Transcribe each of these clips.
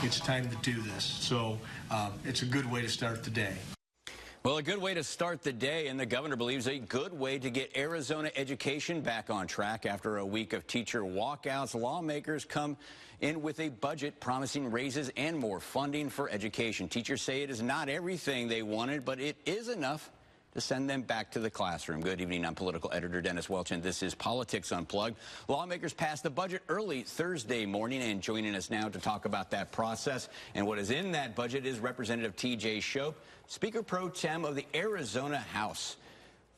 It's time to do this. So it's a good way to start the day. Well, a good way to start the day, and the governor believes a good way to get Arizona education back on track. After a week of teacher walkouts, lawmakers come in with a budget promising raises and more funding for education. Teachers say it is not everything they wanted, but it is enough to send them back to the classroom. Good evening, I'm political editor Dennis Welch, and this is Politics Unplugged. Lawmakers passed the budget early Thursday morning, and joining us now to talk about that process and what is in that budget is Representative T.J. Shope, Speaker Pro Tem of the Arizona House.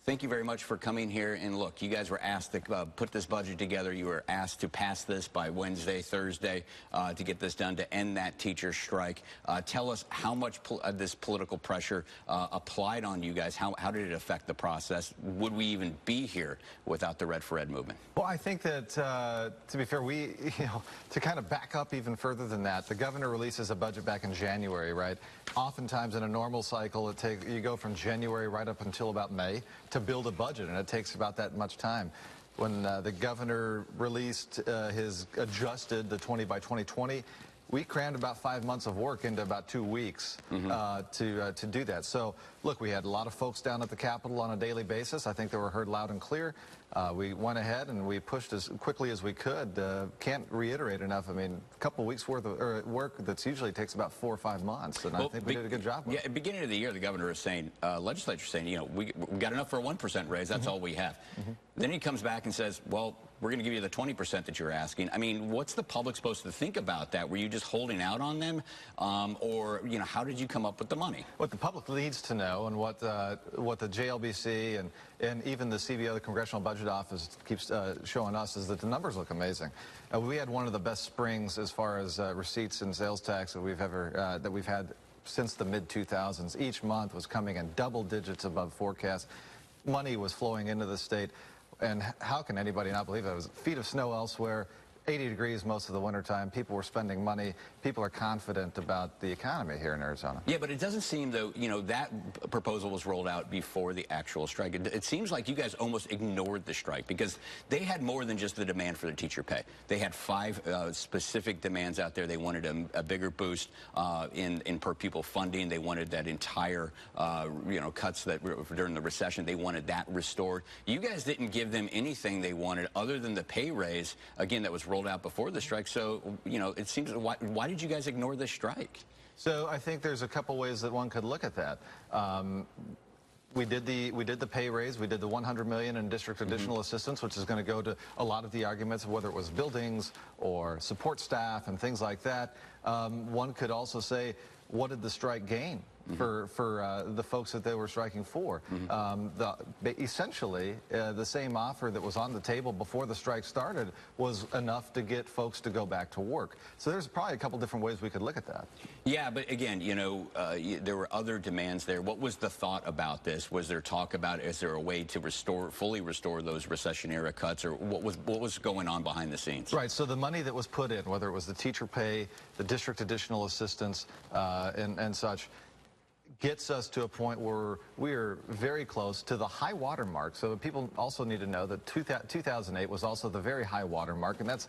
Thank you very much for coming here. And look, you guys were asked to put this budget together. You were asked to pass this by Wednesday, Thursday, to get this done to end that teacher strike. Tell us how much this political pressure applied on you guys. How did it affect the process? Would we even be here without the Red for Ed movement? Well, I think that, to be fair, to kind of back up even further than that, the governor releases a budget back in January, right? Oftentimes in a normal cycle, you go from January right up until about May to build a budget, and it takes about that much time. When the governor released adjusted the 20 by 2020, we crammed about 5 months of work into about 2 weeks to do that. So, look, we had a lot of folks down at the Capitol on a daily basis. I think they were heard loud and clear. We went ahead and we pushed as quickly as we could. Can't reiterate enough. I mean, a couple of weeks worth of work that usually takes about 4 or 5 months, and I think we did a good job. Yeah, at the beginning of the year, the governor is saying, legislature saying, you know, we got enough for a 1% raise. That's all we have. Then he comes back and says, well, we're going to give you the 20% that you're asking. I mean, what's the public supposed to think about that? Were you just holding out on them, or you know, how did you come up with the money? What the public needs to know, and what the JLBC and even the CBO, the Congressional Budget Office, keeps showing us, is that the numbers look amazing. We had one of the best springs as far as receipts and sales tax that we've had since the mid-2000s. Each month was coming in double digits above forecast. Money was flowing into the state. And how can anybody not believe it? It was feet of snow elsewhere, 80 degrees most of the wintertime. People were spending money. People are confident about the economy here in Arizona. Yeah, but it doesn't seem, though, you know, that proposal was rolled out before the actual strike. It seems like you guys almost ignored the strike, because they had more than just the demand for the teacher pay. They had 5 specific demands out there. They wanted a bigger boost in per pupil funding. They wanted that entire, you know, cuts that during the recession. They wanted that restored. You guys didn't give them anything they wanted other than the pay raise, again, that was rolled out before the strike. So, you know, it seems, why did you guys ignore the strike? So I think there's a couple ways that one could look at that. We did the pay raise. We did the $100 million in district additional assistance, which is going to go to a lot of the arguments of whether it was buildings or support staff and things like that. One could also say, what did the strike gain for the folks that they were striking for? Essentially, the same offer that was on the table before the strike started was enough to get folks to go back to work. So there's probably a couple different ways we could look at that. Yeah, but again, you know, there were other demands there. What was the thought about this? Was there talk about, is there a way to fully restore those recession-era cuts, or what was going on behind the scenes? Right, so the money that was put in, whether it was the teacher pay, the district additional assistance, and such, gets us to a point where we are very close to the high water mark. So people also need to know that 2008 was also the very high water mark, and that's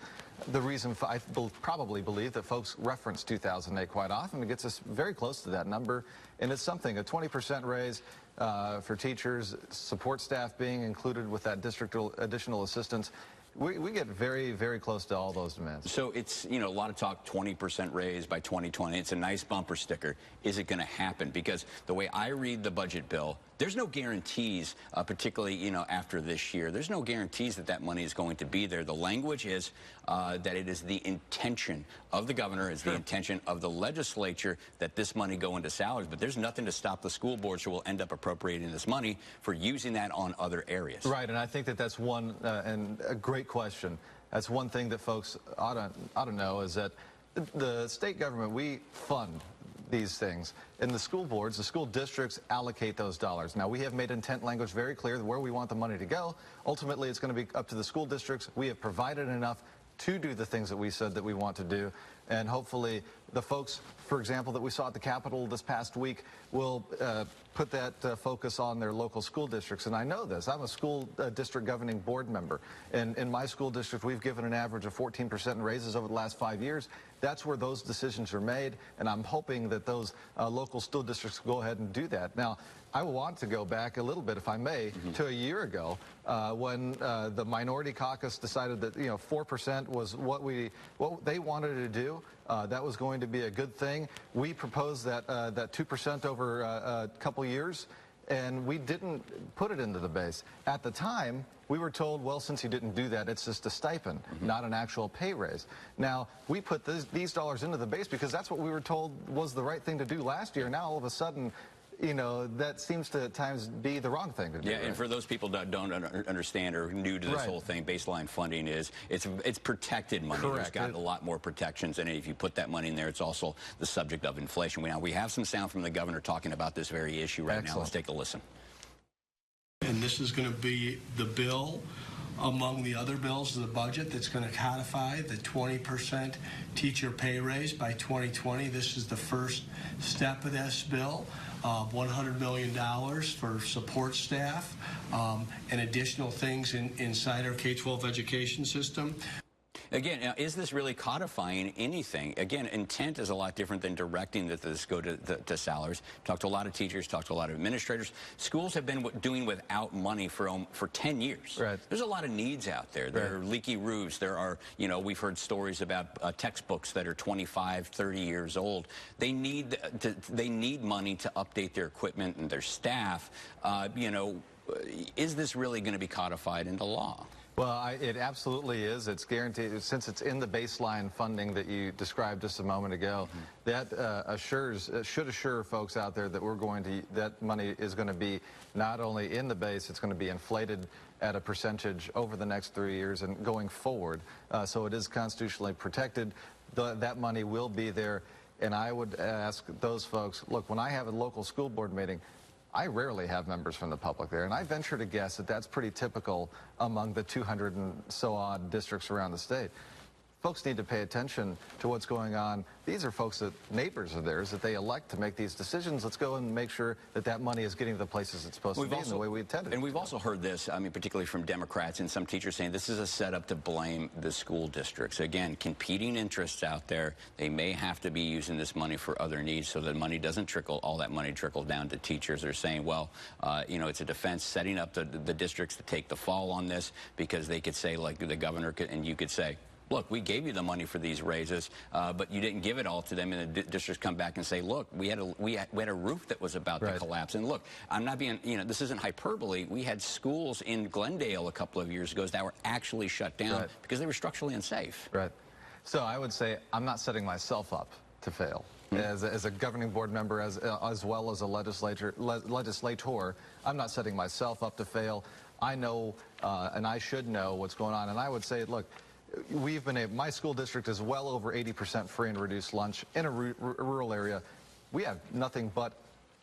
the reason I probably believe that folks reference 2008 quite often. It gets us very close to that number, and it's something, a 20% raise for teachers, support staff being included with that district additional assistance. We get very, very close to all those demands. So it's, you know, a lot of talk, 20% raise by 2020. It's a nice bumper sticker. Is it going to happen? Because the way I read the budget bill, there's no guarantees, particularly, you know, after this year. There's no guarantees that that money is going to be there. The language is that it is the intention of the governor, is the intention of the legislature that this money go into salaries. But there's nothing to stop the school boards who will end up appropriating this money for using that on other areas. Right, and I think that that's one, and a great question. That's one thing that folks ought to know, is that the state government, we fund these things. And the school boards, the school districts allocate those dollars. Now, we have made intent language very clear where we want the money to go. Ultimately, it's going to be up to the school districts. We have provided enough to do the things that we said that we want to do. And hopefully the folks, for example, that we saw at the Capitol this past week will put that focus on their local school districts. And I know this. I'm a school district governing board member. And in my school district, we've given an average of 14% in raises over the last 5 years. That's where those decisions are made. And I'm hoping that those local school districts go ahead and do that. Now, I want to go back a little bit, if I may, to a year ago when the minority caucus decided that 4% was what they wanted to do. That was going to be a good thing. We proposed that 2% over a couple years, and we didn't put it into the base. At the time, we were told, well, since you didn't do that, it's just a stipend, not an actual pay raise. Now, we put these dollars into the base because that's what we were told was the right thing to do last year. Now, all of a sudden, that seems to at times be the wrong thing to do. Yeah, right? And for those people that don't understand or new to this whole thing, baseline funding it's protected money. Correct. There's got a lot more protections, and if you put that money in there, it's also the subject of inflation. Now, we have some sound from the governor talking about this very issue right now. Let's take a listen. And this is going to be the bill among the other bills of the budget that's going to codify the 20% teacher pay raise by 2020. This is the first step of this bill. $100 million for support staff and additional things inside our K-12 education system. Again, now, is this really codifying anything? Again, intent is a lot different than directing that this go to salaries. Talked to a lot of teachers, talked to a lot of administrators. Schools have been doing without money for 10 years. Right. There's a lot of needs out there. There are leaky roofs. There are, we've heard stories about textbooks that are 25, 30 years old. They need money to update their equipment and their staff. Is this really going to be codified into law? Well, it absolutely is. It's guaranteed, since it's in the baseline funding that you described just a moment ago. That should assure folks out there that that money is going to be not only in the base, it's going to be inflated at a percentage over the next 3 years and going forward. So it is constitutionally protected. That money will be there. And I would ask those folks, look, when I have a local school board meeting, I rarely have members from the public there, and I venture to guess that that's pretty typical among the 200 and so odd districts around the state. Folks need to pay attention to what's going on. These are folks that neighbors of theirs that they elect to make these decisions. Let's go and make sure that that money is getting to the places it's supposed to be in the way we intended. And we've also heard this, particularly from Democrats and some teachers saying this is a setup to blame the school districts. Again, competing interests out there. They may have to be using this money for other needs so that money doesn't all that money trickle down to teachers. They're saying, well, it's a defense setting up the districts to take the fall on this because they could say, like the governor could, and you could say, look, we gave you the money for these raises, but you didn't give it all to them, and the districts come back and say, look, we had a roof that was about to collapse. And look, I'm not being, this isn't hyperbole. We had schools in Glendale a couple of years ago that were actually shut down because they were structurally unsafe. Right. So I would say I'm not setting myself up to fail. As a governing board member, as well as a legislator, I'm not setting myself up to fail. I know, and I should know what's going on. And I would say, look, we've been able, my school district is well over 80% free and reduced lunch in a rural area. We have nothing but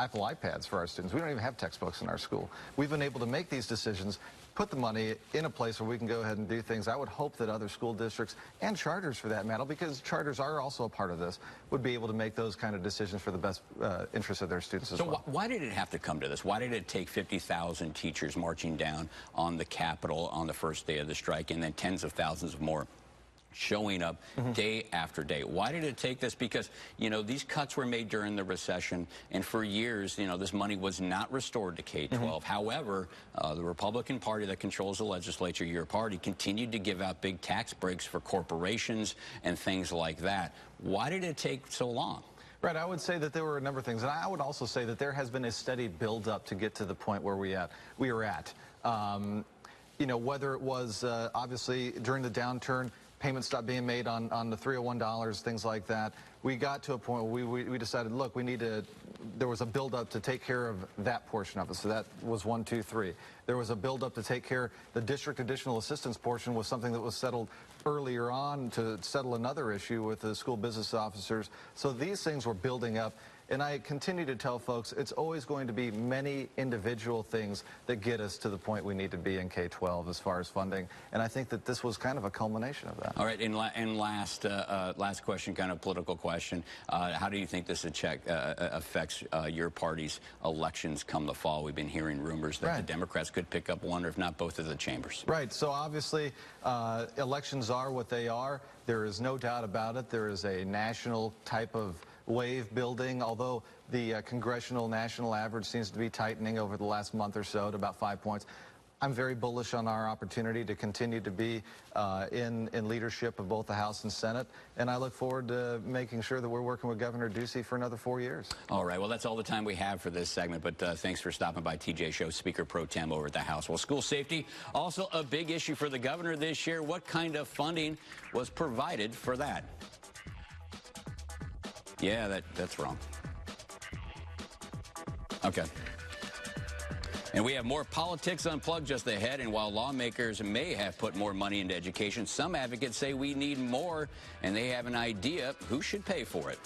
Apple iPads for our students. We don't even have textbooks in our school. We've been able to make these decisions, put the money in a place where we can go ahead and do things. I would hope that other school districts and charters, for that matter, because charters are also a part of this, would be able to make those kind of decisions for the best interest of their students as well. So why did it have to come to this? Why did it take 50,000 teachers marching down on the Capitol on the first day of the strike and then tens of thousands of more showing up day after day? Why did it take this? Because, these cuts were made during the recession, and for years, this money was not restored to K-12. However, the Republican Party that controls the legislature, your party, continued to give out big tax breaks for corporations and things like that. Why did it take so long? Right, I would say that there were a number of things, and I would also say that there has been a steady build-up to get to the point where we are at. Whether it was obviously during the downturn, payments stopped being made on the $301, things like that. We got to a point where we decided, look, there was a build-up to take care of that portion of it. So that was 1, 2, 3. There was a build-up to take care, the district additional assistance portion was something that was settled earlier on to settle another issue with the school business officers. So these things were building up. And I continue to tell folks it's always going to be many individual things that get us to the point we need to be in K-12 as far as funding. And I think that this was kind of a culmination of that. All right, and last question, kind of political question. How do you think this affects your party's elections come the fall? We've been hearing rumors that the Democrats could pick up one or if not both of the chambers. Right, so obviously elections are what they are. There is no doubt about it. There is a national type of wave building, although the congressional national average seems to be tightening over the last month or so to about 5 points. I'm very bullish on our opportunity to continue to be in leadership of both the House and Senate, and I look forward to making sure that we're working with Governor Ducey for another 4 years. All right, well, that's all the time we have for this segment, but thanks for stopping by, TJ Shope, Speaker Pro Tem over at the House. Well, school safety, also a big issue for the governor this year. What kind of funding was provided for that? Yeah, that's wrong. Okay. And we have more Politics Unplugged just ahead, and while lawmakers may have put more money into education, some advocates say we need more, and they have an idea who should pay for it.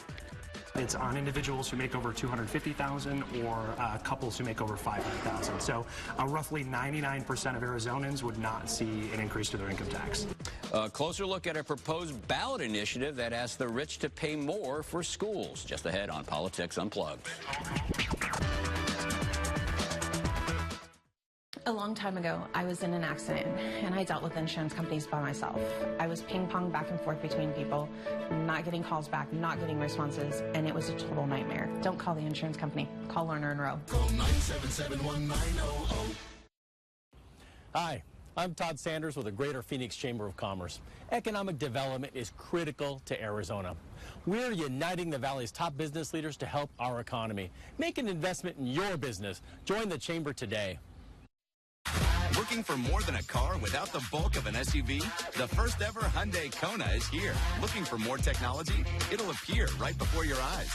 It's on individuals who make over $250,000 or couples who make over $500,000. So roughly 99% of Arizonans would not see an increase to their income tax. A closer look at a proposed ballot initiative that asks the rich to pay more for schools. Just ahead on Politics Unplugged. A long time ago, I was in an accident, and I dealt with insurance companies by myself. I was ping-ponged back and forth between people, not getting calls back, not getting responses, and it was a total nightmare. Don't call the insurance company. Call Lerner & Rowe. Call 977-1900. Hi, I'm Todd Sanders with the Greater Phoenix Chamber of Commerce. Economic development is critical to Arizona. We're uniting the Valley's top business leaders to help our economy. Make an investment in your business. Join the Chamber today. Looking for more than a car without the bulk of an SUV? The first ever Hyundai Kona is here. Looking for more technology? It'll appear right before your eyes.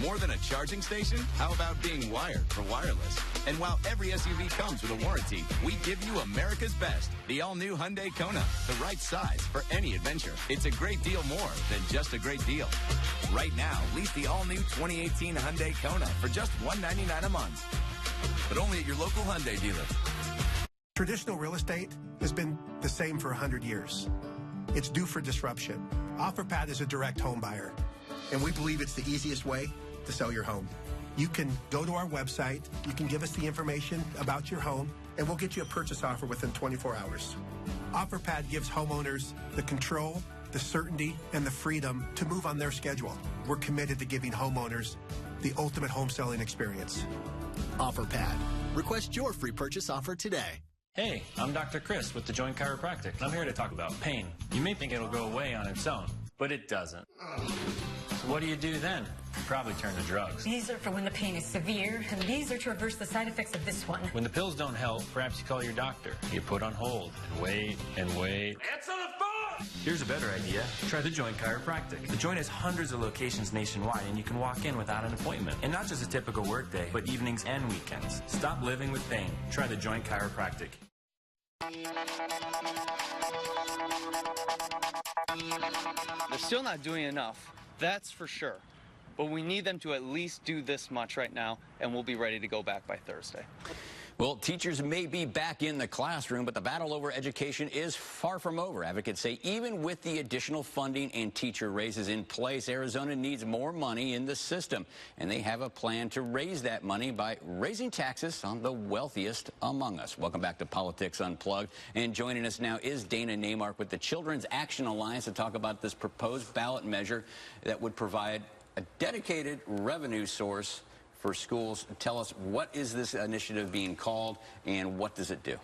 More than a charging station? How about being wired for wireless? And while every SUV comes with a warranty, we give you America's best, the all-new Hyundai Kona, the right size for any adventure. It's a great deal more than just a great deal. Right now, lease the all-new 2018 Hyundai Kona for just $199 a month. But only at your local Hyundai dealer. Traditional real estate has been the same for 100 years. It's due for disruption. OfferPad is a direct home buyer, and we believe it's the easiest way to sell your home. You can go to our website, you can give us the information about your home, and we'll get you a purchase offer within 24 hours. OfferPad gives homeowners the control, the certainty, and the freedom to move on their schedule. We're committed to giving homeowners the ultimate home selling experience. OfferPad. Request your free purchase offer today. Hey, I'm Dr. Chris with The Joint Chiropractic, and I'm here to talk about pain. You may think it'll go away on its own, but it doesn't. So what do you do then? You probably turn to drugs. These are for when the pain is severe, and these are to reverse the side effects of this one. When the pills don't help, perhaps you call your doctor. You put on hold and wait and wait. Answer the phone! Here's a better idea. Try The Joint Chiropractic. The Joint has hundreds of locations nationwide, and you can walk in without an appointment. And not just a typical workday, but evenings and weekends. Stop living with pain. Try The Joint Chiropractic. They're still not doing enough, that's for sure. But we need them to at least do this much right now, and we'll be ready to go back by Thursday. Well, teachers may be back in the classroom, but the battle over education is far from over. Advocates say even with the additional funding and teacher raises in place, Arizona needs more money in the system. And they have a plan to raise that money by raising taxes on the wealthiest among us. Welcome back to Politics Unplugged. And joining us now is Dana Naimark with the Children's Action Alliance to talk about this proposed ballot measure that would provide a dedicated revenue source for schools. Tell us, what is this initiative being called and what does it do?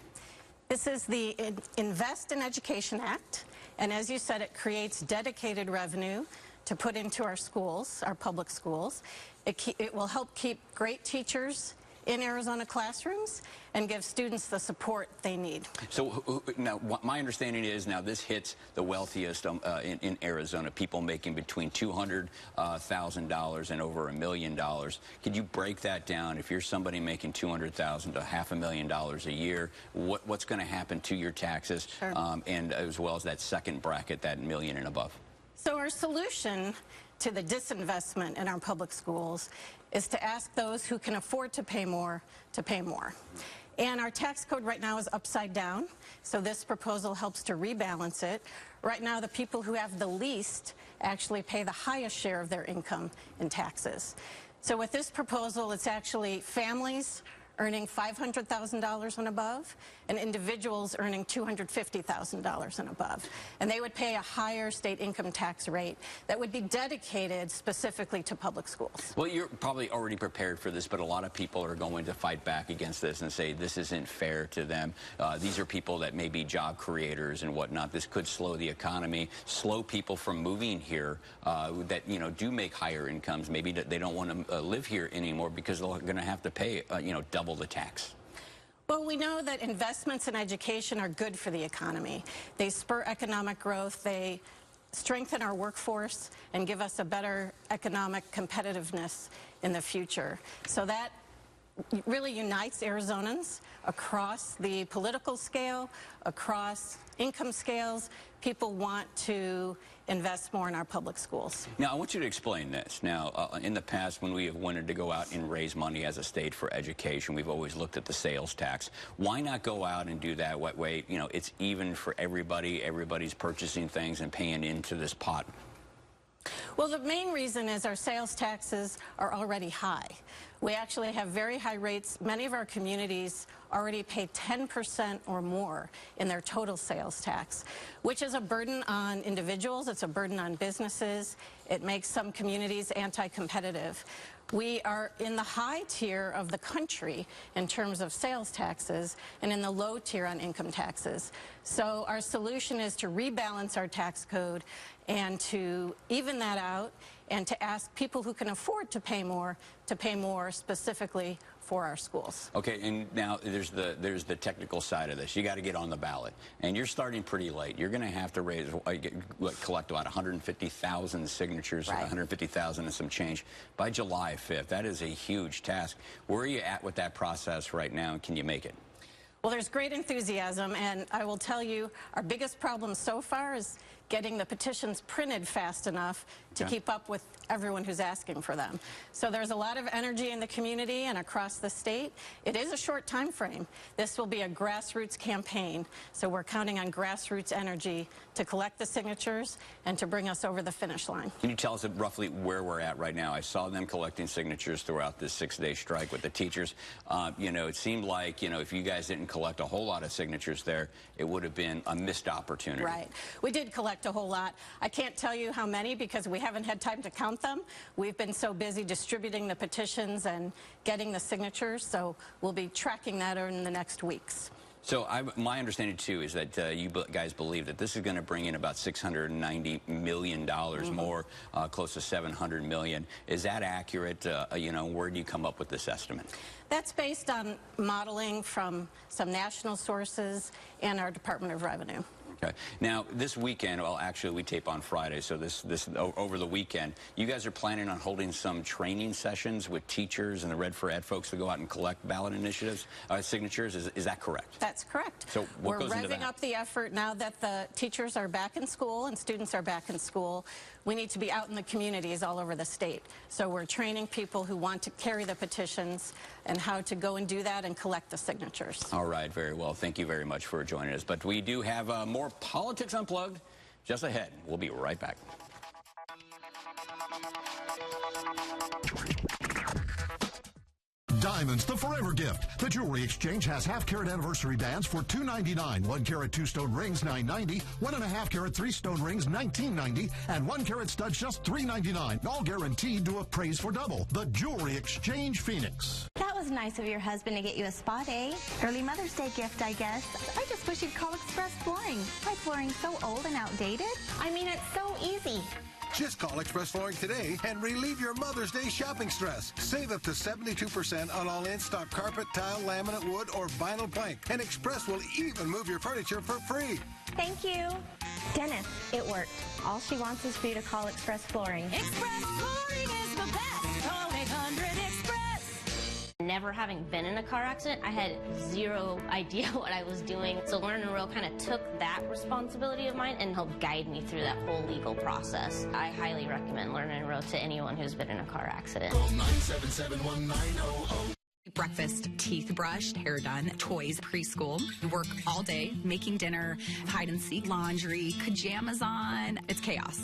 This is the Invest in Education Act, and as you said, it creates dedicated revenue to put into our schools, our public schools. It will help keep great teachers in Arizona classrooms and give students the support they need. So now, my understanding is now this hits the wealthiest in Arizona, people making between $200,000 and over $1 million. Could you break that down? If you're somebody making $200,000 to $500,000 a year, what's going to happen to your taxes? Sure. And as well as that second bracket, that $1 million and above? So our solution to the disinvestment in our public schools is to ask those who can afford to pay more to pay more. And our tax code right now is upside down, so this proposal helps to rebalance it. Right now, the people who have the least actually pay the highest share of their income in taxes. So with this proposal, it's actually families earning $500,000 and above, and individuals earning $250,000 and above. And they would pay a higher state income tax rate that would be dedicated specifically to public schools. Well, you're probably already prepared for this, but a lot of people are going to fight back against this and say this isn't fair to them. These are people that may be job creators and whatnot. This could slow the economy, slow people from moving here that, you know, do make higher incomes. Maybe they don't want to live here anymore because they're going to have to pay, you know, double the tax. Well, we know that investments in education are good for the economy. They spur economic growth, they strengthen our workforce, and give us a better economic competitiveness in the future. So that really unites Arizonans across the political scale, across income scales. People want to invest more in our public schools. Now, I want you to explain this. Now, in the past, when we have wanted to go out and raise money as a state for education, we've always looked at the sales tax. Why not go out and do that way? You know, it's even for everybody. Everybody's purchasing things and paying into this pot. Well, the main reason is our sales taxes are already high. We actually have very high rates. Many of our communities already pay 10% or more in their total sales tax, which is a burden on individuals. It's a burden on businesses. It makes some communities anti-competitive. We are in the high tier of the country in terms of sales taxes and in the low tier on income taxes. So our solution is to rebalance our tax code and to even that out and to ask people who can afford to pay more specifically for our schools. Okay, and now there's the technical side of this. You got to get on the ballot, and you're starting pretty late. You're going to have to collect about 150,000 signatures, right. 150,000 and some change by July 5th. That is a huge task. Where are you at with that process right now, and can you make it? Well, there's great enthusiasm, and I will tell you our biggest problem so far is getting the petitions printed fast enough to keep up with everyone who's asking for them. So there's a lot of energy in the community and across the state. It is a short time frame. This will be a grassroots campaign, so we're counting on grassroots energy to collect the signatures and to bring us over the finish line. Can you tell us roughly where we're at right now? I saw them collecting signatures throughout this 6-day strike with the teachers. You know, it seemed like, you know, if you guys didn't collect a whole lot of signatures there, it would have been a missed opportunity. Right. We did collect a whole lot. I can't tell you how many because we haven't had time to count them. We've been so busy distributing the petitions and getting the signatures, so we'll be tracking that in the next weeks. So my understanding, too, is that you guys believe that this is going to bring in about $690 million more, close to $700 million. Is that accurate? You know, where do you come up with this estimate? That's based on modeling from some national sources and our Department of Revenue. Okay. Now, this weekend, well, actually, we tape on Friday, so over the weekend, you guys are planning on holding some training sessions with teachers and the Red for Ed folks to go out and collect ballot initiatives, signatures. Is that correct? That's correct. So what goes into that? We're revving up the effort now that the teachers are back in school and students are back in school. We need to be out in the communities all over the state. So we're training people who want to carry the petitions and how to go and do that and collect the signatures. All right, very well. Thank you very much for joining us. But we do have more Politics Unplugged just ahead. We'll be right back. Diamonds, the forever gift. The Jewelry Exchange has half-carat anniversary bands for $2.99, 1-carat 2-stone rings $9.90, 1.5-carat 3-stone rings $19.90, and 1-carat studs just $3.99. All guaranteed to appraise for double. The Jewelry Exchange, Phoenix. That was nice of your husband to get you a spa day. Early Mother's Day gift, I guess. I just wish you'd call Express Flooring. My flooring's so old and outdated. I mean, it's so easy. Just call Express Flooring today and relieve your Mother's Day shopping stress. Save up to 72% on all in-stock carpet, tile, laminate, wood, or vinyl plank. And Express will even move your furniture for free. Thank you. Dennis, it worked. All she wants is for you to call Express Flooring. Express Flooring is the best. Call 800-EXPRESS. Never having been in a car accident, I had zero idea what I was doing. So Learn and Row kind of took that responsibility of mine and helped guide me through that whole legal process. I highly recommend Learn and Row to anyone who's been in a car accident. Call 977-1900. Breakfast, teeth brushed, hair done, toys, preschool, work all day, making dinner, hide and seek, laundry, pajamas on. It's chaos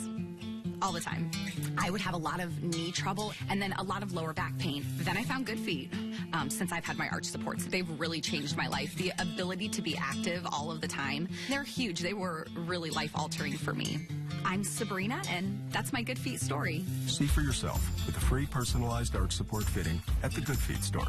all the time. I would have a lot of knee trouble and then a lot of lower back pain. Then I found Good Feet since I've had my arch supports. They've really changed my life. The ability to be active all of the time, they're huge. They were really life-altering for me. I'm Sabrina, and that's my Good Feet story. See for yourself with a free personalized arch support fitting at the Good Feet store.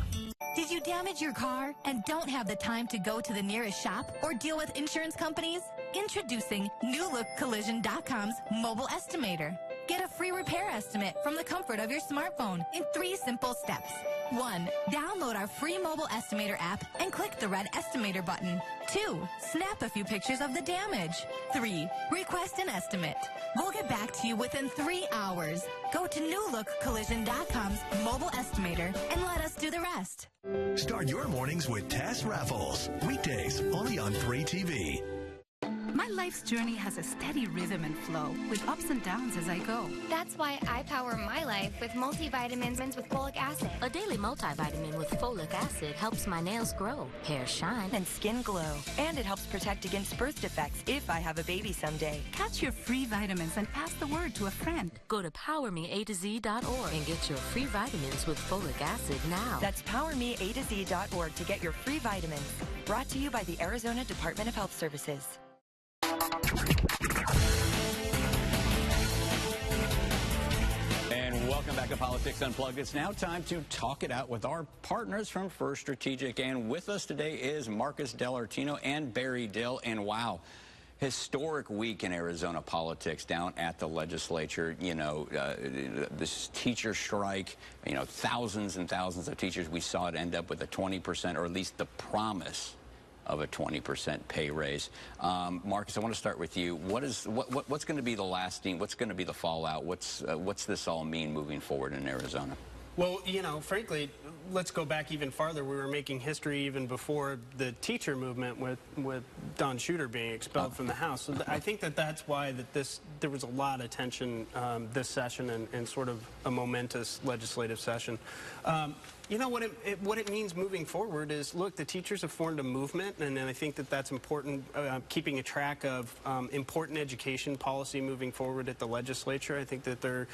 Did you damage your car and don't have the time to go to the nearest shop or deal with insurance companies? Introducing NewLookCollision.com's mobile estimator. Get a free repair estimate from the comfort of your smartphone in 3 simple steps. 1. Download our free mobile estimator app and click the red estimator button. 2. Snap a few pictures of the damage. 3. Request an estimate. We'll get back to you within 3 hours. Go to NewLookCollision.com's mobile estimator and let us do the rest. Start your mornings with TAS Raffles. Weekdays only on 3 TV. My life's journey has a steady rhythm and flow, with ups and downs as I go. That's why I power my life with multivitamins with folic acid. A daily multivitamin with folic acid helps my nails grow, hair shine, and skin glow. And it helps protect against birth defects if I have a baby someday. Catch your free vitamins and pass the word to a friend. Go to PowerMeAtoZ.org and get your free vitamins with folic acid now. That's PowerMeAtoZ.org to get your free vitamins. Brought to you by the Arizona Department of Health Services. And welcome back to Politics Unplugged. It's now time to talk it out with our partners from First Strategic. And with us today is Marcus Dellartino and Barry Dill. And wow, historic week in Arizona politics down at the legislature. You know, this teacher strike, you know, thousands and thousands of teachers. We saw it end up with a 20%, or at least the promise of a 20% pay raise. Marcus, I want to start with you. What's going to be the lasting? What's going to be the fallout? What's this all mean moving forward in Arizona? Well, you know, frankly, let's go back even farther. We were making history even before the teacher movement with Don Shooter being expelled from the House. So I think that's why there was a lot of tension this session and sort of a momentous legislative session. You know, what it means moving forward is, look, the teachers have formed a movement, and I think that's important, keeping a track of important education policy moving forward at the legislature. I think that they're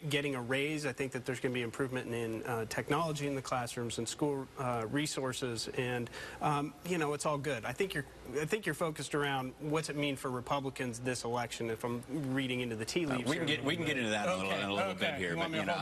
getting a raise. I think that there's going to be improvement in technology in the classrooms and school resources, and you know, it's all good. I think you're focused around what's it mean for Republicans this election. If I'm reading into the tea leaves, we can get into that in a little bit here, but you know,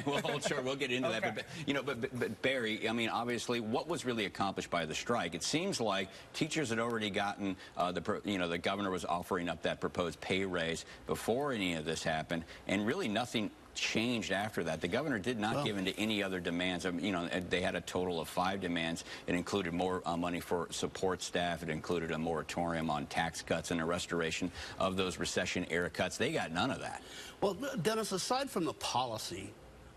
we'll hold short. We'll get into that. But, you know, but Barry, I mean, obviously, what was really accomplished by the strike? It seems like teachers had already gotten the governor was offering up that proposed pay raise before any of this happened, and really nothing changed after that. The governor did not give in to any other demands. You know, they had a total of 5 demands. It included more money for support staff. It included a moratorium on tax cuts and a restoration of those recession-era cuts. They got none of that. Well, Dennis, aside from the policy,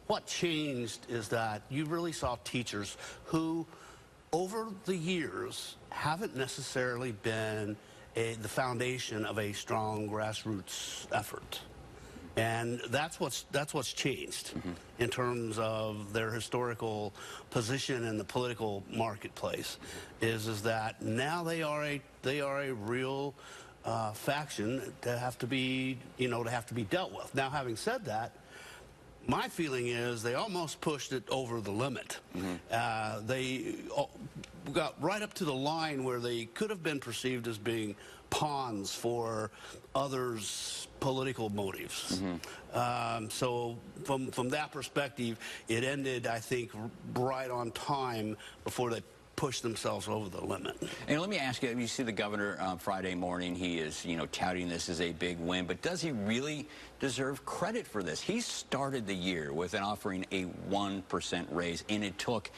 what changed is that you really saw teachers who, over the years, haven't necessarily been the foundation of a strong grassroots effort. And that's what's changed in terms of their historical position in the political marketplace. Is that now they are a real faction to have to be dealt with. Now, having said that, my feeling is they almost pushed it over the limit. They got right up to the line where they could have been perceived as being pawns for others' political motives. So from that perspective, it ended, I think, right on time before they push themselves over the limit. And let me ask you, you see the governor Friday morning, he is, you know, touting this as a big win, but does he really deserve credit for this? He started the year with offering a 1% raise, and it took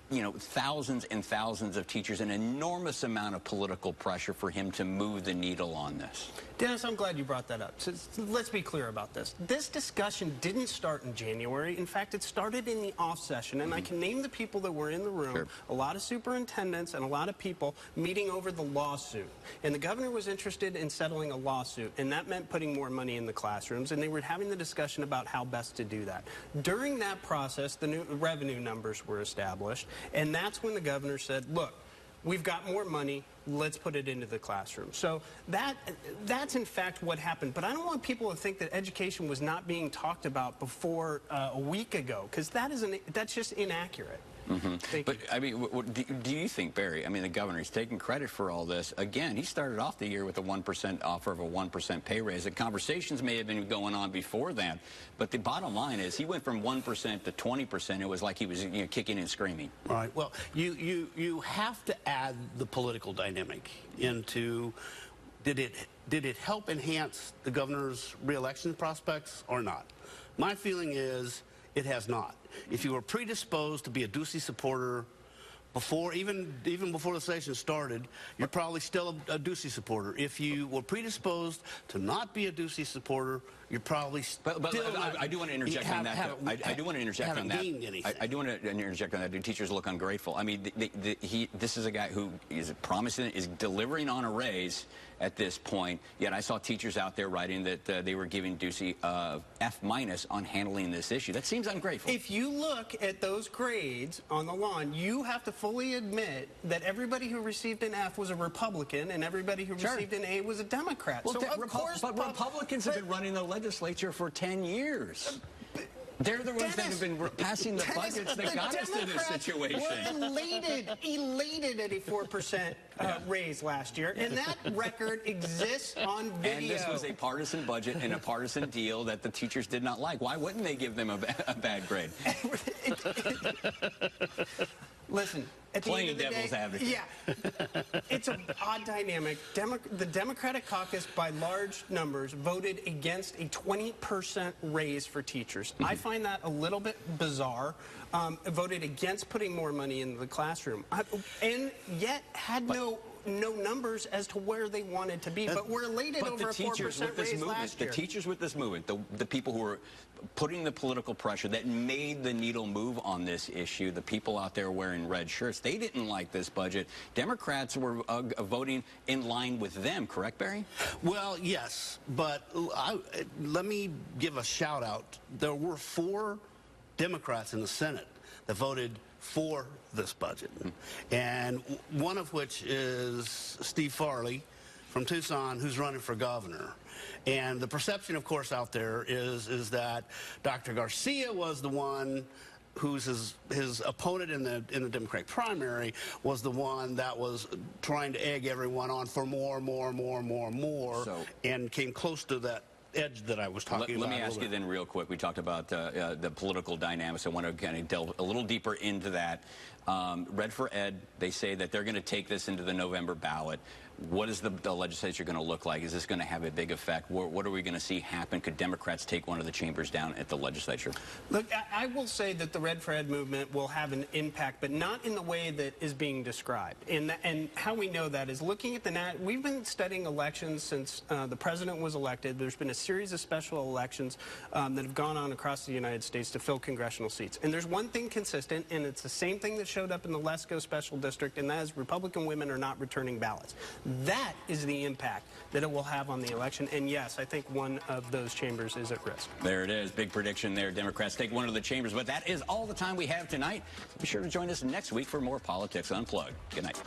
you know, thousands and thousands of teachers, an enormous amount of political pressure for him to move the needle on this. Dennis, I'm glad you brought that up. So let's be clear about this. This discussion didn't start in January. In fact, it started in the off session, and I can name the people that were in the room. Sure. A lot of superintendents and a lot of people meeting over the lawsuit. And the governor was interested in settling a lawsuit, and that meant putting more money in the classrooms, and they were having the discussion about how best to do that. During that process, the new revenue numbers were established, and that's when the governor said, look, we've got more money, let's put it into the classroom. So that's in fact what happened. But I don't want people to think that education was not being talked about before a week ago, because that's just inaccurate. Mm-hmm. But, I mean, do you think, Barry, I mean, the governor, he's taking credit for all this. Again, he started off the year with a 1% offer of a 1% pay raise. The conversations may have been going on before that, but the bottom line is he went from 1% to 20%. It was like he was, you know, kicking and screaming. Right. Well, you have to add the political dynamic into, did it help enhance the governor's re-election prospects or not? My feeling is it has not. If you were predisposed to be a Ducey supporter before, even before the session started, you're probably still a Ducey supporter. If you were predisposed to not be a Ducey supporter, you're probably still not. I do want to interject on that, though. I do want to interject on that. I do want to interject on that. Do teachers look ungrateful? I mean, this is a guy who is promising, is delivering on a raise at this point, yet I saw teachers out there writing that they were giving Ducey F- on handling this issue. That seems ungrateful. If you look at those grades on the lawn, you have to fully admit that everybody who received an F was a Republican and everybody who received an A was a Democrat. Well, so of course, but Republicans have been running the legislature for 10 years. They're the ones that have been passing the budgets that got us to this situation. We're elated at a 4% raise last year, and that record exists on video. And this was a partisan budget and a partisan deal that the teachers did not like. Why wouldn't they give them a bad grade? Listen, at the end of the devil's day, advocate. Yeah, it's an odd dynamic. The Democratic caucus, by large numbers, voted against a 20% raise for teachers. I find that a little bit bizarre. Voted against putting more money into the classroom, and yet had no numbers as to where they wanted to be. But we're elated over a 4% raise last year. The teachers with this movement, the people who are putting the political pressure that made the needle move on this issue, the people out there wearing red shirts, they didn't like this budget. Democrats were voting in line with them, correct, Barry? Well, yes, but let me give a shout out. There were 4 Democrats in the Senate that voted for this budget, and one of which is Steve Farley from Tucson, who's running for governor. And the perception, of course, out there is that Dr. Garcia was the one who's his opponent in the Democratic primary, was the one that was trying to egg everyone on for more, and came close to that edge that I was talking about. Let me ask you then real quick. We talked about the political dynamics. I want to kind of delve a little deeper into that. Red for Ed, they say that they're going to take this into the November ballot. What is the legislature going to look like? Is this going to have a big effect? What are we going to see happen? Could Democrats take one of the chambers down at the legislature? Look, I will say that the Red for Ed movement will have an impact, but not in the way that is being described. And how we know that is looking at we've been studying elections since the president was elected. There's been a series of special elections that have gone on across the United States to fill congressional seats. And there's one thing consistent, and it's the same thing that showed up in the Lesko special district, and that is Republican women are not returning ballots. That is the impact that it will have on the election. And yes, I think one of those chambers is at risk. There it is. Big prediction there. Democrats take one of the chambers. But that is all the time we have tonight. Be sure to join us next week for more Politics Unplugged. Good night.